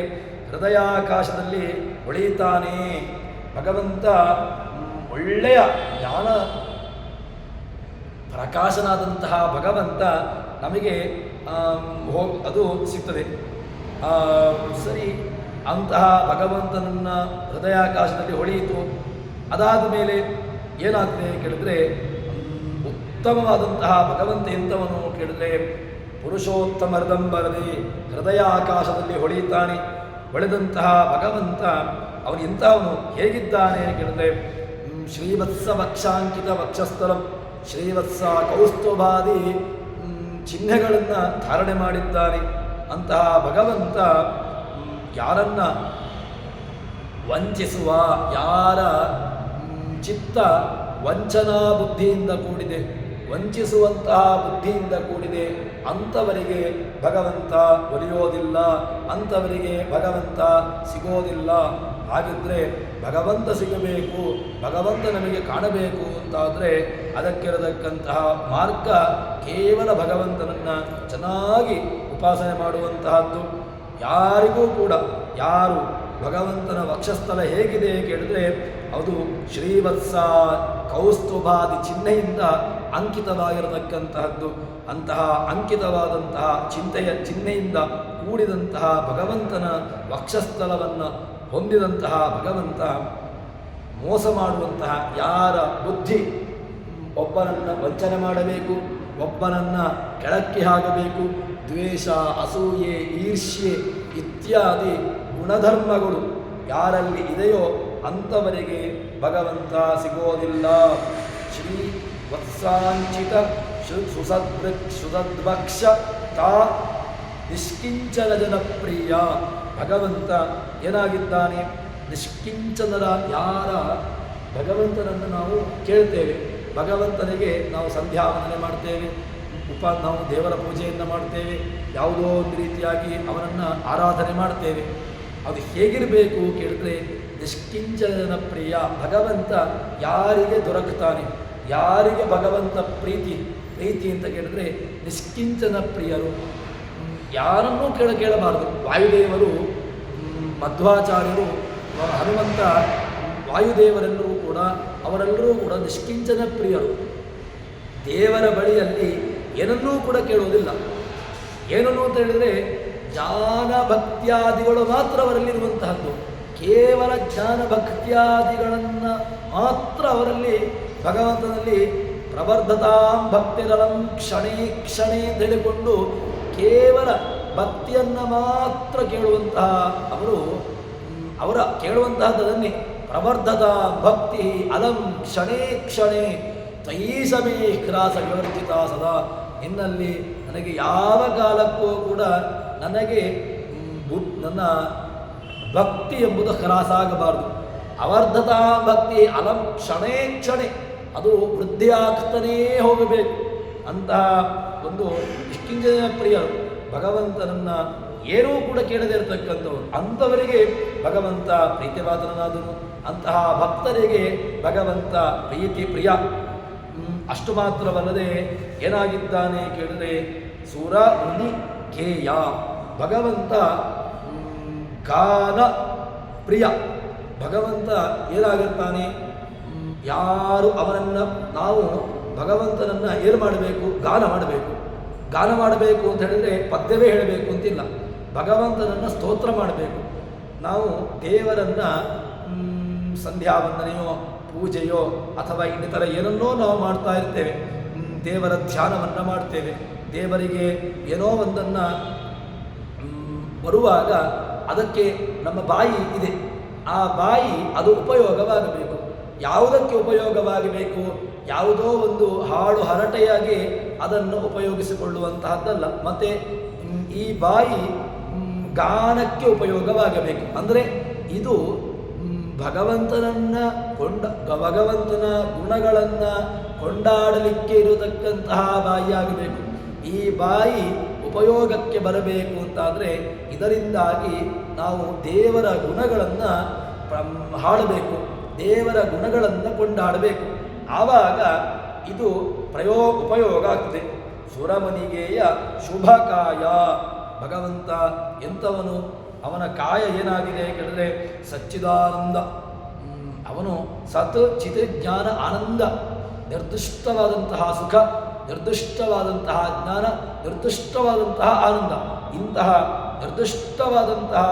ಹೃದಯಾಕಾಶದಲ್ಲಿ ಹೊಳೆಯುತ್ತಾನೆ ಭಗವಂತ. ಒಳ್ಳೆಯ ಜ್ಞಾನ ಪ್ರಕಾಶನಾದಂತಹ ಭಗವಂತ ನಮಗೆ ಅದು ಸಿಗ್ತದೆ. ಸರಿ, ಅಂತಹ ಭಗವಂತನನ್ನು ಹೃದಯಾಕಾಶದಲ್ಲಿ ಹೊಳೆಯಿತು. ಅದಾದ ಮೇಲೆ ಏನಾಗ್ತದೆ ಕೇಳಿದ್ರೆ, ಉತ್ತಮವಾದಂತಹ ಭಗವಂತ ಎಂಥವನು ಕೇಳಿದ್ರೆ, ಪುರುಷೋತ್ತಮ ಹೃದಂಬರದಿ ಹೃದಯಾಕಾಶದಲ್ಲಿ ಹೊಳೆಯುತ್ತಾನೆ. ಹೊಳೆದಂತಹ ಭಗವಂತ ಅವನು ಎಂಥವನು, ಹೇಗಿದ್ದಾನೆ ಕೇಳಿದ್ರೆ, ಶ್ರೀವತ್ಸ ವಕ್ಷಾಂಕಿತ ವಕ್ಷಸ್ಥಲಂ, ಶ್ರೀವತ್ಸ ಕೌಸ್ತುಭಾದಿ ಚಿಹ್ನೆಗಳನ್ನು ಧಾರಣೆ ಮಾಡಿದ್ದಾನೆ. ಅಂತಹ ಭಗವಂತ ಯಾರನ್ನ ವಂಚಿಸುವ, ಯಾರ ಚಿತ್ತ ವಂಚನಾ ಬುದ್ಧಿಯಿಂದ ಕೂಡಿದೆ, ವಂಚಿಸುವಂತಹ ಬುದ್ಧಿಯಿಂದ ಕೂಡಿದೆ, ಅಂಥವರಿಗೆ ಭಗವಂತ ಒಲಿಯೋದಿಲ್ಲ, ಅಂಥವರಿಗೆ ಭಗವಂತ ಸಿಗೋದಿಲ್ಲ. ಹಾಗಿದ್ದರೆ ಭಗವಂತ ಸಿಗಬೇಕು, ಭಗವಂತ ನಮಗೆ ಕಾಣಬೇಕು ಅಂತಾದರೆ ಅದಕ್ಕಿರತಕ್ಕಂತಹ ಮಾರ್ಗ ಕೇವಲ ಭಗವಂತನನ್ನು ಚೆನ್ನಾಗಿ ಉಪಾಸನೆ ಮಾಡುವಂತಹದ್ದು. ಯಾರಿಗೂ ಕೂಡ ಯಾರು ಭಗವಂತನ ವಕ್ಷಸ್ಥಲ ಹೇಗಿದೆ ಕೇಳಿದ್ರೆ ಅದು ಶ್ರೀವತ್ಸ ಕೌಸ್ತುಭಾದಿ ಚಿಹ್ನೆಯಿಂದ ಅಂಕಿತವಾಗಿರತಕ್ಕಂತಹದ್ದು. ಅಂತಹ ಅಂಕಿತವಾದಂತಹ ಚಿಹ್ನೆಯಿಂದ ಕೂಡಿದಂತಹ ಭಗವಂತನ ವಕ್ಷಸ್ಥಲವನ್ನು ಹೊಂದಿದಂತಹ ಭಗವಂತ ಮೋಸ ಮಾಡುವಂತಹ ಯಾರ ಬುದ್ಧಿ ಒಬ್ಬನನ್ನು ವಂಚನೆ ಮಾಡಬೇಕು, ಒಬ್ಬನನ್ನು ಕೆಳಕ್ಕೆ ಹಾಕಬೇಕು, ದ್ವೇಷ, ಅಸೂಯೆ, ಈರ್ಷ್ಯೆ ಇತ್ಯಾದಿ ಗುಣಧರ್ಮಗಳು ಯಾರಲ್ಲಿ ಇದೆಯೋ ಅಂಥವರಿಗೆ ಭಗವಂತ ಸಿಗೋದಿಲ್ಲ. ಶ್ರೀ ವತ್ಸಾಂಚಿತ ಸುಸದ್ಭಕ್ಷ ತಾ ನಿಷ್ಕಿಂಚನ ಜನಪ್ರಿಯ. ಭಗವಂತ ಏನಾಗಿದ್ದಾನೆ? ನಿಷ್ಕಿಂಚನರ ಯಾರ ಭಗವಂತನನ್ನು ನಾವು ಕೇಳ್ತೇವೆ, ಭಗವಂತನಿಗೆ ನಾವು ಸಂಧ್ಯಾವಂದನೆ ಮಾಡ್ತೇವೆ, ನಾವು ದೇವರ ಪೂಜೆಯನ್ನು ಮಾಡ್ತೇವೆ, ಯಾವುದೋ ಒಂದು ರೀತಿಯಾಗಿ ಅವನನ್ನು ಆರಾಧನೆ ಮಾಡ್ತೇವೆ. ಅದು ಹೇಗಿರಬೇಕು ಕೇಳಿದ್ರೆ ನಿಷ್ಕಿಂಚನ ಪ್ರಿಯ. ಭಗವಂತ ಯಾರಿಗೆ ದೊರಕ್ತಾನೆ, ಯಾರಿಗೆ ಭಗವಂತ ಪ್ರೀತಿ ಅಂತ ಕೇಳಿದ್ರೆ ನಿಷ್ಕಿಂಚನ ಪ್ರಿಯರು. ಯಾರನ್ನೂ ಕೇಳಬಾರದು. ವಾಯುದೇವರು, ಮಧ್ವಾಚಾರ್ಯರು, ಹನುಮಂತ, ವಾಯುದೇವರೆಲ್ಲರೂ ಕೂಡ ಅವರೆಲ್ಲರೂ ಕೂಡ ನಿಷ್ಕಿಂಚನ ಪ್ರಿಯರು. ದೇವರ ಬಳಿಯಲ್ಲಿ ಏನನ್ನೂ ಕೂಡ ಕೇಳುವುದಿಲ್ಲ. ಏನನ್ನು ಅಂತ ಹೇಳಿದರೆ ಜ್ಞಾನ ಭಕ್ತ್ಯಾದಿಗಳು ಮಾತ್ರ ಅವರಲ್ಲಿರುವಂತಹದ್ದು. ಕೇವಲ ಜ್ಞಾನ ಭಕ್ತ್ಯಾದಿಗಳನ್ನು ಮಾತ್ರ ಅವರಲ್ಲಿ ಭಗವಂತನಲ್ಲಿ ಪ್ರವರ್ಧತಾಂ ಭಕ್ತಿರಲಂ ಕ್ಷಣೇ ಕ್ಷಣೇ ಅಂತ ಹೇಳಿಕೊಂಡು ಕೇವಲ ಭಕ್ತಿಯನ್ನು ಮಾತ್ರ ಕೇಳುವಂತಹ ಅವರು, ಅವರ ಕೇಳುವಂತಹದ್ದನ್ನೇ ಪ್ರವರ್ಧತ ಭಕ್ತಿ ಅಲಂ ಕ್ಷಣೇ ಕ್ಷಣೇ ತೈಸಮೇ ಕ್ರಾಸ ವಿವರ್ಜಿತ ಸದಾ. ನಿನ್ನಲ್ಲಿ ನನಗೆ ಯಾವ ಕಾಲಕ್ಕೂ ಕೂಡ ನನಗೆ ನನ್ನ ಭಕ್ತಿ ಎಂಬುದು ಕ್ರಾಸಾಗಬಾರದು. ಅವರ್ಧತಾ ಭಕ್ತಿ ಅಲಂ ಕ್ಷಣೇ ಕ್ಷಣೆ ಅದು ವೃದ್ಧಿಯಾಗ್ತಾನೇ ಹೋಗಬೇಕು. ಅಂತಹ ಒಂದು ನಿಷ್ಕಿಂಚನ ಪ್ರಿಯರು, ಭಗವಂತನನ್ನು ಏನೂ ಕೂಡ ಕೇಳದೇ ಇರತಕ್ಕಂಥವ್ರು, ಅಂಥವರಿಗೆ ಭಗವಂತ ಪ್ರೀತಿಪಾತ್ರನಾದನು. ಅಂತಹ ಭಕ್ತರಿಗೆ ಭಗವಂತ ಪ್ರಿಯ. ಅಷ್ಟು ಮಾತ್ರವಲ್ಲದೆ ಏನಾಗಿದ್ದಾನೆ ಕೇಳಿದರೆ ಸುರ ಮುನಿ ಕೇಯ. ಭಗವಂತ ಗಾನ ಪ್ರಿಯ. ಭಗವಂತ ಏನಾಗಿರ್ತಾನೆ? ಯಾರು ಅವನನ್ನು ನಾವು ಭಗವಂತನನ್ನು ಏನು ಮಾಡಬೇಕು? ಗಾನ ಮಾಡಬೇಕು. ಗಾನ ಮಾಡಬೇಕು ಅಂತ ಹೇಳಿದರೆ ಪದ್ಯವೇ ಹೇಳಬೇಕು ಅಂತಿಲ್ಲ. ಭಗವಂತನನ್ನು ಸ್ತೋತ್ರ ಮಾಡಬೇಕು. ನಾವು ದೇವರನ್ನು ಸಂಧ್ಯಾವಂದನೆಯೋ ಪೂಜೆಯೋ ಅಥವಾ ಇನ್ನಿತರ ಏನನ್ನೋ ನಾವು ಮಾಡ್ತಾ ಇರ್ತೇವೆ. ದೇವರ ಧ್ಯಾನವನ್ನು ಮಾಡ್ತೇವೆ. ದೇವರಿಗೆ ಏನೋ ಒಂದನ್ನು ಬರುವಾಗ ಅದಕ್ಕೆ ನಮ್ಮ ಬಾಯಿ ಇದೆ. ಆ ಬಾಯಿ ಅದು ಉಪಯೋಗವಾಗಬೇಕು. ಯಾವುದಕ್ಕೆ ಉಪಯೋಗವಾಗಬೇಕು? ಯಾವುದೋ ಒಂದು ಹಾಡು ಹರಟೆಯಾಗಿ ಅದನ್ನು ಉಪಯೋಗಿಸಿಕೊಳ್ಳುವಂತಹದ್ದಲ್ಲ. ಮತ್ತು ಈ ಬಾಯಿ ಗಾನಕ್ಕೆ ಉಪಯೋಗವಾಗಬೇಕು. ಅಂದರೆ ಇದು ಭಗವಂತನನ್ನು ಭಗವಂತನ ಗುಣಗಳನ್ನು ಕೊಂಡಾಡಲಿಕ್ಕೆ ಇರತಕ್ಕಂತಹ ಬಾಯಿಯಾಗಬೇಕು. ಈ ಬಾಯಿ ಉಪಯೋಗಕ್ಕೆ ಬರಬೇಕು ಅಂತಾದರೆ ಇದರಿಂದಾಗಿ ನಾವು ದೇವರ ಗುಣಗಳನ್ನು ಹಾಡಬೇಕು, ದೇವರ ಗುಣಗಳನ್ನು ಕೊಂಡಾಡಬೇಕು. ಆವಾಗ ಇದು ಉಪಯೋಗ ಆಗ್ತದೆ. ಸುರಮನಿಗೆಯ ಶುಭಕಾಯ. ಭಗವಂತ ಎಂಥವನು? ಅವನ ಕಾಯ ಏನಾಗಿದೆ ಕೇಳಿದ್ರೆ ಸಚ್ಚಿದಾನಂದ. ಅವನು ಸತ್ ಚಿತ್ ಜ್ಞಾನ ಆನಂದ. ನಿರ್ದಿಷ್ಟವಾದಂತಹ ಸುಖ, ನಿರ್ದಿಷ್ಟವಾದಂತಹ ಜ್ಞಾನ, ನಿರ್ದಿಷ್ಟವಾದಂತಹ ಆನಂದ. ಇಂತಹ ನಿರ್ದಿಷ್ಟವಾದಂತಹ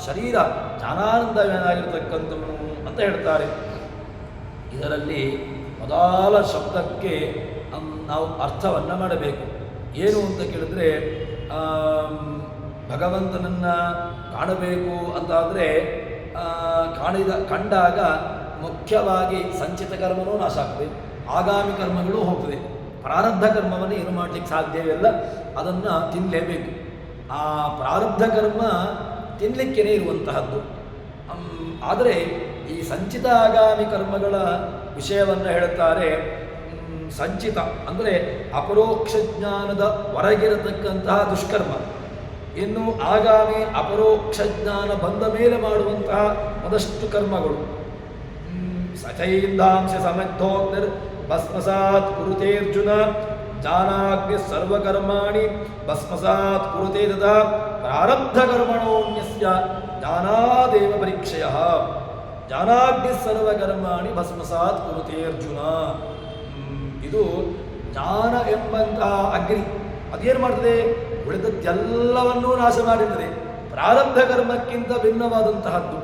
ಶರೀರ ಜ್ಞಾನಾನಂದವೇನಾಗಿರ್ತಕ್ಕಂಥವನು ಅಂತ ಹೇಳ್ತಾರೆ. ಇದರಲ್ಲಿ ಮೊದಲ ಶಬ್ದಕ್ಕೆ ನಾವು ಅರ್ಥವನ್ನು ಮಾಡಬೇಕು. ಏನು ಅಂತ ಕೇಳಿದ್ರೆ ಭಗವಂತನನ್ನು ಕಾಣಬೇಕು ಅಂತಾದರೆ ಕಂಡಾಗ ಮುಖ್ಯವಾಗಿ ಸಂಚಿತ ಕರ್ಮವೂ ನಾಶ ಆಗ್ತದೆ, ಆಗಾಮಿ ಕರ್ಮಗಳು ಹೋಗ್ತದೆ. ಪ್ರಾರಬ್ಧ ಕರ್ಮವನ್ನು ಏನು ಮಾಡಲಿಕ್ಕೆ ಸಾಧ್ಯವಿಲ್ಲ, ಅದನ್ನು ತಿನ್ನಲೇಬೇಕು. ಆ ಪ್ರಾರಬ್ಧ ಕರ್ಮ ತಿನ್ನಲಿಕ್ಕೇ ಇರುವಂತಹದ್ದು. ಆದರೆ ಈ ಸಂಚಿತ ಆಗಾಮಿ ಕರ್ಮಗಳ ವಿಷಯವನ್ನು ಹೇಳುತ್ತಾರೆ. ಸಂಚಿತ ಅಂದರೆ ಅಪರೋಕ್ಷ ಜ್ಞಾನದ ಹೊರಗಿರತಕ್ಕಂತಹ ದುಷ್ಕರ್ಮ. ಇನ್ನು ಆಗಾಮಿ ಅಪರೋಕ್ಷ ಜ್ಞಾನ ಬಂದ ಮೇಲೆ ಮಾಡುವಂತಹ ಒಂದಷ್ಟು ಕರ್ಮಗಳು. ಸಚೈಂದಾಂಶ ಸಮರ್ಥೋಕ್ತಿರ್ ಭಸ್ಮಸಾತ್ ಕುರುತೇರ್ಜುನ ಜ್ಞಾನಾಗ್ನಿ ಸರ್ವಕರ್ಮಾಣಿ ಭಸ್ಮಸಾತ್ ಕುರುತೆ ತಥಾ ಪ್ರಾರಬ್ಧ ಕರ್ಮಣೋನ್ಯಸ್ಯ ಜ್ಞಾನಾದೇವ ಪರೀಕ್ಷೆಯ. ಜ್ಞಾನಾಗ್ನಿ ಸರ್ವಕರ್ಮಾಣಿ ಭಸ್ಮಸಾತ್ ಕುರುತೆ ಅರ್ಜುನ. ಇದು ಜ್ಞಾನ ಎಂಬಂತಹ ಅಗ್ನಿ ಅದೇನು ಮಾಡ್ತದೆ? ಉಳಿದದ್ದೆಲ್ಲವನ್ನೂ ನಾಶ ಮಾಡಿರ್ತದೆ. ಪ್ರಾರಬ್ಧ ಕರ್ಮಕ್ಕಿಂತ ಭಿನ್ನವಾದಂತಹದ್ದು,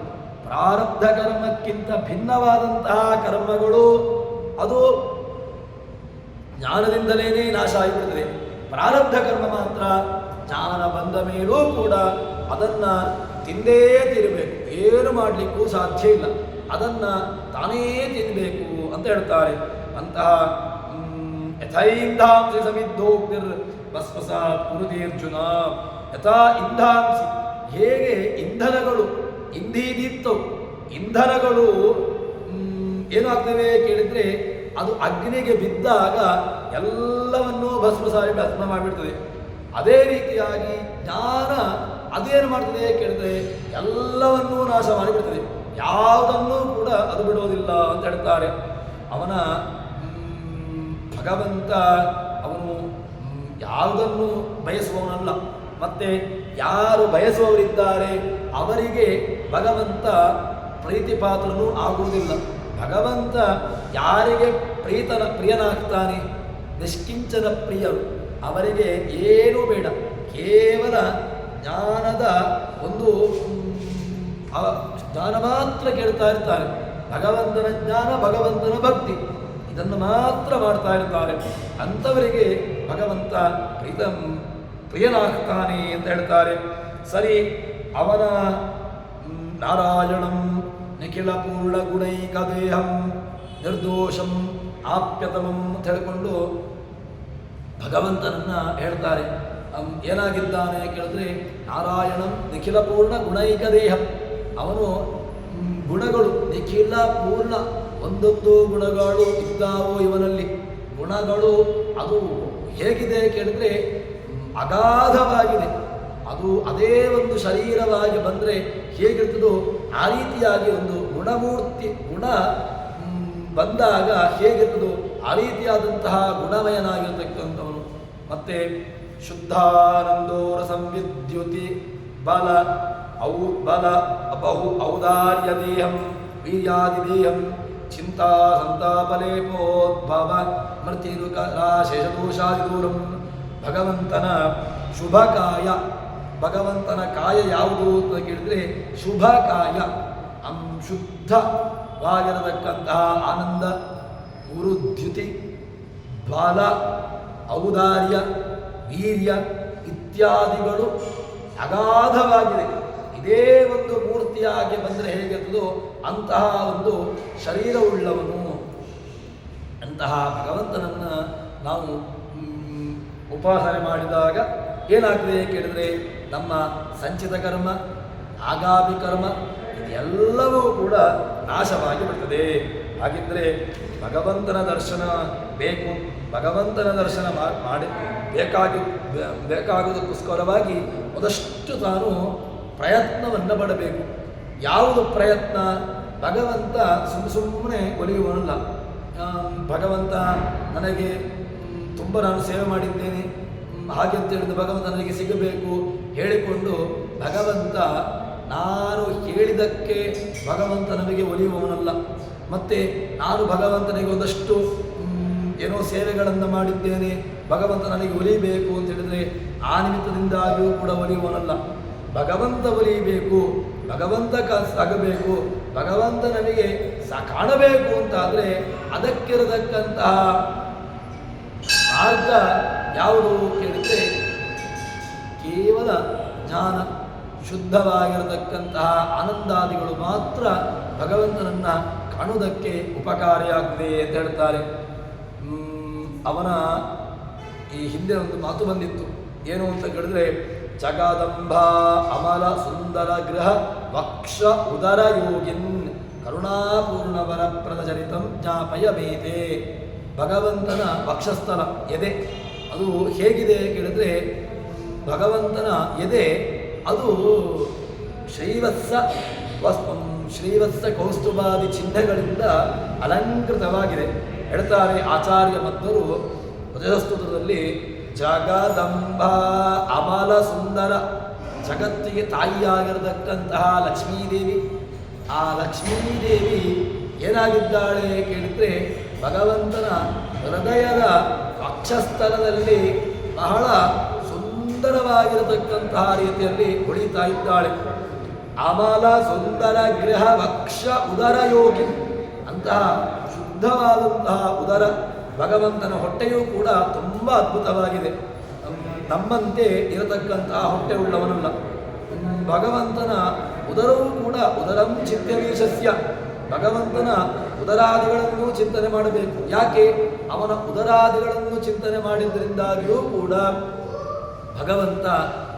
ಪ್ರಾರಬ್ಧ ಕರ್ಮಕ್ಕಿಂತ ಭಿನ್ನವಾದಂತಹ ಕರ್ಮಗಳು ಅದು ಜ್ಞಾನದಿಂದಲೇ ನಾಶ ಆಗಿಬಿಡ್ತದೆ. ಪ್ರಾರಬ್ಧ ಕರ್ಮ ಮಾತ್ರ ಜ್ಞಾನ ಬಂದ ಮೇಲೂ ಕೂಡ ಅದನ್ನು ತಿಂದೇ ತಿನ್ನಬೇಕು, ಏನು ಮಾಡಲಿಕ್ಕೂ ಸಾಧ್ಯ ಇಲ್ಲ, ಅದನ್ನು ತಾನೇ ತಿನ್ನಬೇಕು ಅಂತ ಹೇಳ್ತಾರೆ. ಅಂತಹ ಯಥೈಂಧಾಂಸಿ ಸಮಿದ್ದೋಗ್ನಿರ್ ಭಸ್ಮಸಾತ್ ಕುರುತೆ ಅರ್ಜುನ. ಯಥಾ ಇಂಧಾಂಸಿ, ಹೇಗೆ ಇಂಧನಗಳು ಇಂಧೀದೀಪ್ತವು, ಇಂಧನಗಳು ಏನಾಗ್ತವೆ ಕೇಳಿದರೆ ಅದು ಅಗ್ನಿಗೆ ಬಿದ್ದಾಗ ಎಲ್ಲವನ್ನೂ ಭಸ್ಮ ಮಾಡಿಬಿಡ್ತದೆ. ಅದೇ ರೀತಿಯಾಗಿ ಜ್ಞಾನ ಅದೇನು ಮಾಡ್ತದೆ ಕೇಳಿದ್ರೆ ಎಲ್ಲವನ್ನೂ ನಾಶ ಮಾಡಿಬಿಡ್ತದೆ, ಯಾವುದನ್ನೂ ಕೂಡ ಅದು ಬಿಡೋದಿಲ್ಲ ಅಂತ ಹೇಳ್ತಾರೆ. ಅವನ ಭಗವಂತ ಅವನು ಯಾವುದನ್ನು ಬಯಸುವವನಲ್ಲ. ಮತ್ತೆ ಯಾರು ಬಯಸುವವರಿದ್ದಾರೆ ಅವರಿಗೆ ಭಗವಂತ ಪ್ರೀತಿಪಾತ್ರನೂ ಆಗುವುದಿಲ್ಲ. ಭಗವಂತ ಯಾರಿಗೆ ಪ್ರಿಯನಾಗ್ತಾನೆ, ನಿಷ್ಕಿಂಚನ ಪ್ರಿಯರು, ಅವರಿಗೆ ಏನೂ ಬೇಡ, ಕೇವಲ ಜ್ಞಾನದ ಒಂದು ಜ್ಞಾನ ಮಾತ್ರ ಕೇಳ್ತಾ ಇರ್ತಾರೆ. ಭಗವಂತನ ಜ್ಞಾನ, ಭಗವಂತನ ಭಕ್ತಿ, ಇದನ್ನು ಮಾತ್ರ ಮಾಡ್ತಾ ಇರ್ತಾರೆ. ಅಂಥವರಿಗೆ ಭಗವಂತ ಪ್ರಿಯನಾಗ್ತಾನೆ ಅಂತ ಹೇಳ್ತಾರೆ. ಸರಿ, ಅವನ ನಾರಾಯಣಂ ನಿಖಿಲ ಪೂರ್ಣ ಗುಣೈಕ ದೇಹಂ ನಿರ್ದೋಷಂ ಆಪ್ಯತಮಂ ಅಂತ ಹೇಳಿಕೊಂಡು ಭಗವಂತನನ್ನ ಹೇಳ್ತಾರೆ. ಏನಾಗಿದ್ದಾನೆ ಕೇಳಿದ್ರೆ ನಾರಾಯಣಂ ನಿಖಿಲ ಪೂರ್ಣ ಗುಣೈಕ ದೇಹಂ. ಅವನು ಗುಣಗಳು ನಿಖಿಲ ಪೂರ್ಣ, ಒಂದೊಂದು ಗುಣಗಳು ಇದ್ದಾವೋ ಇವನಲ್ಲಿ. ಗುಣಗಳು ಅದು ಹೇಗಿದೆ ಕೇಳಿದ್ರೆ ಅಗಾಧವಾಗಿದೆ. ಅದು ಅದೇ ಒಂದು ಶರೀರವಾಗಿ ಬಂದರೆ ಹೇಗಿರ್ತದೋ ಆ ರೀತಿಯಾಗಿ ಒಂದು ಗುಣಮೂರ್ತಿ, ಗುಣ ಬಂದಾಗ ಹೇಗಿರ್ತದೋ ಆ ರೀತಿಯಾದಂತಹ ಗುಣಮಯನಾಗಿರ್ತಕ್ಕಂಥವನು. ಮತ್ತೆ ಶುದ್ಧಾನಂದೋರ ಸಂವಿದ್ಯುತಿ ಬಲ ಬಲ ಬಹು ಔದಾರ್ಯ ದೇಹಂ ವೀರ್ಯಾದಿ ದೇಹಂ ಚಿಂತಾ ಸಂತಾಪಲೇಪೋದ್ಭವ ಮೃತ್ಯುರಾಶೇಷದೋಷಾದಿ ದೂರಂ. ಭಗವಂತನ ಶುಭಕಾಯ, ಭಗವಂತನ ಕಾಯ ಯಾವುದು ಅಂತ ಕೇಳಿದ್ರೆ ಶುಭಕಾಯ, ಶುದ್ಧವಾಗಿರತಕ್ಕಂತಹ ಆನಂದ, ಗುರುದ್ಯುತಿ, ಬಾಲ, ಔದಾರ್ಯ, ವೀರ್ಯ ಇತ್ಯಾದಿಗಳು ಅಗಾಧವಾಗಿದೆ. ಇದೇ ಒಂದು ಮೂರ್ತಿಯಾಗಿ ಬಂದರೆ ಹೇಗಿರ್ತದೋ ಅಂತಹ ಒಂದು ಶರೀರವುಳ್ಳವನು. ಅಂತಹ ಭಗವಂತನನ್ನು ನಾವು ಉಪಾಸನೆ ಮಾಡಿದಾಗ ಏನಾಗ್ತದೆ ಕೇಳಿದರೆ ನಮ್ಮ ಸಂಚಿತ ಕರ್ಮ, ಆಗಾಮಿ ಕರ್ಮ ಇದೆಲ್ಲವೂ ಕೂಡ ನಾಶವಾಗಿ ಬಿಡ್ತದೆ. ಹಾಗಿದ್ದರೆ ಭಗವಂತನ ದರ್ಶನ ಬೇಕು. ಭಗವಂತನ ದರ್ಶನ ಮಾಡಿ ಬೇಕಾಗುವುದಕ್ಕೋಸ್ಕರವಾಗಿ ಮೊದಷ್ಟು ತಾನು ಪ್ರಯತ್ನವನ್ನು ಪಡಬೇಕು. ಯಾವುದು ಪ್ರಯತ್ನ? ಭಗವಂತ ಸುಮ್ಮನೆ ಒಲಿಯುವನಲ್ಲ. ಭಗವಂತ ನನಗೆ ತುಂಬ ನಾನು ಸೇವೆ ಮಾಡಿದ್ದೇನೆ ಹಾಗೆ ಅಂತ ಹೇಳಿದ ಭಗವಂತ ನನಗೆ ಸಿಗಬೇಕು ಹೇಳಿಕೊಂಡು ಭಗವಂತ ನಾನು ಹೇಳಿದ್ದಕ್ಕೆ ಭಗವಂತ ನನಗೆ ಒಲಿಯುವವನಲ್ಲ. ಮತ್ತು ನಾನು ಭಗವಂತನಿಗೆ ಒಂದಷ್ಟು ಏನೋ ಸೇವೆಗಳನ್ನು ಮಾಡಿದ್ದೇನೆ, ಭಗವಂತ ನನಗೆ ಒಲಿಯಬೇಕು ಅಂತ ಹೇಳಿದರೆ ಆ ನಿಮಿತ್ತದಿಂದಾಗಿಯೂ ಕೂಡ ಒಲಿಯುವವನಲ್ಲ. ಭಗವಂತ ಒಲಿಯಬೇಕು, ಭಗವಂತ ಸಾಗಬೇಕು, ಭಗವಂತ ನಮಗೆ ಕಾಣಬೇಕು ಅಂತಾದರೆ ಅದಕ್ಕಿರತಕ್ಕಂತಹ ಮಾರ್ಗ ಯಾವುದು ಕೇಳಿದರೆ ಕೇವಲ ಜ್ಞಾನ, ಶುದ್ಧವಾಗಿರತಕ್ಕಂತಹ ಆನಂದಾದಿಗಳು ಮಾತ್ರ ಭಗವಂತನನ್ನು ಕಾಣುವುದಕ್ಕೆ ಉಪಕಾರಿಯಾಗಿದೆ ಅಂತ ಹೇಳ್ತಾರೆ. ಅವನ ಈ ಹಿಂದೆ ಒಂದು ಮಾತು ಬಂದಿತ್ತು, ಏನು ಅಂತ ಕೇಳಿದ್ರೆ ಜಗದಂಬ ಅಮಲ ಸುಂದರ ಗೃಹ ವಕ್ಷ ಉದರ ಯೋಗಿನ್ ಕರುಣಾಪೂರ್ಣ ವರಪ್ರದ ಚರಿತಂ ಜ್ಞಾಪಯ ಮೇತೆ. ಭಗವಂತನ ವಕ್ಷಸ್ಥಲ ಎದೆ ಅದು ಹೇಗಿದೆ ಕೇಳಿದ್ರೆ ಭಗವಂತನ ಎದೆ ಅದು ಶ್ರೀವತ್ಸ ಕೌಸ್ತುಭಾದಿ ಚಿಹ್ನೆಗಳಿಂದ ಅಲಂಕೃತವಾಗಿದೆ. ಹೇಳ್ತಾರೆ ಆಚಾರ್ಯ ಮಧ್ವರು, ವಚನಸ್ತುತದಲ್ಲಿ ಜಗದಂಬ ಅಮಲ ಸುಂದರ, ಜಗತ್ತಿಗೆ ತಾಯಿಯಾಗಿರತಕ್ಕಂತಹ ಲಕ್ಷ್ಮೀದೇವಿ, ಆ ಲಕ್ಷ್ಮೀದೇವಿ ಏನಾಗಿದ್ದಾಳೆ ಕೇಳಿದರೆ ಭಗವಂತನ ಹೃದಯದ ವಕ್ಷಸ್ಥಲದಲ್ಲಿ ಬಹಳ ಸುಂದರವಾಗಿರತಕ್ಕಂತಹ ರೀತಿಯಲ್ಲಿ ಹೊಳಿತಾ ಇದ್ದಾಳೆ. ಅಮಲ ಸುಂದರ ಗೃಹ ವಕ್ಷ ಉದರ ಯೋಗಿ, ಅಂತಹ ಶುದ್ಧವಾದಂತಹ ಉದರ, ಭಗವಂತನ ಹೊಟ್ಟೆಯೂ ಕೂಡ ತುಂಬ ಅದ್ಭುತವಾಗಿದೆ. ನಮ್ಮಂತೆ ಇರತಕ್ಕಂತಹ ಹೊಟ್ಟೆ ಉಳ್ಳವನಲ್ಲ. ಭಗವಂತನ ಉದರವೂ ಕೂಡ ಉದರಂ ಚಿತ್ತವೀಶಸ್ಯ, ಭಗವಂತನ ಉದರಾದಿಗಳನ್ನು ಚಿಂತನೆ ಮಾಡಬೇಕು. ಯಾಕೆ? ಅವನ ಉದರಾದಿಗಳನ್ನು ಚಿಂತನೆ ಮಾಡಿದ್ರಿಂದಾಗಿಯೂ ಕೂಡ ಭಗವಂತ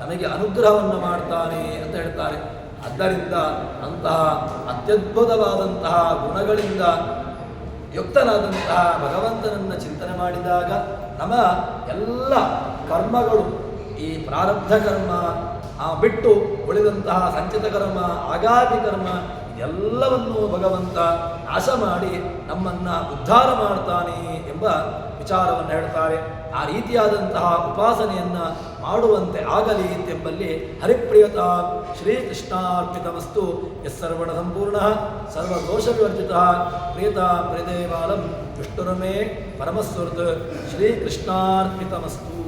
ನಮಗೆ ಅನುಗ್ರಹವನ್ನು ಮಾಡ್ತಾನೆ ಅಂತ ಹೇಳ್ತಾರೆ. ಆದ್ದರಿಂದ ಅಂತಹ ಅತ್ಯದ್ಭುತವಾದಂತಹ ಗುಣಗಳಿಂದ ಯುಕ್ತನಾದಂತಹ ಭಗವಂತನನ್ನು ಚಿಂತನೆ ಮಾಡಿದಾಗ ನಮ್ಮ ಎಲ್ಲ ಕರ್ಮಗಳು, ಈ ಪ್ರಾರಬ್ಧ ಕರ್ಮ ಬಿಟ್ಟು ಉಳಿದಂತಹ ಸಂಚಿತ ಕರ್ಮ, ಆಗಾಮಿ ಕರ್ಮ ಎಲ್ಲವನ್ನೂ ಭಗವಂತ ನಾಶ ಮಾಡಿ ನಮ್ಮನ್ನು ಉದ್ಧಾರ ಮಾಡ್ತಾನೆ ಎಂಬ ವಿಚಾರವನ್ನು ಹೇಳ್ತಾರೆ. ಆ ರೀತಿಯಾದಂತಹ ಉಪಾಸನೆಯನ್ನು ಮಾಡುವಂತೆ ಆಗಲಿ ಎಂಬಲ್ಲಿ ಹರಿಪ್ರಿಯತಾ ಶ್ರೀಕೃಷ್ಣಾರ್ಪಿತಮಸ್ತು. ಯಸ್ಸರ್ವಣ ಸಂಪೂರ್ಣ ಸರ್ವದೋಷ ವಿವರ್ಜಿತ ಪ್ರಿಯತಾ ಪ್ರಿಯದೇವಾಲಂ ವಿಷ್ಣುರಮೇ ಪರಮಸ್ವೃತ್ ಶ್ರೀಕೃಷ್ಣಾರ್ಪಿತಮಸ್ತು.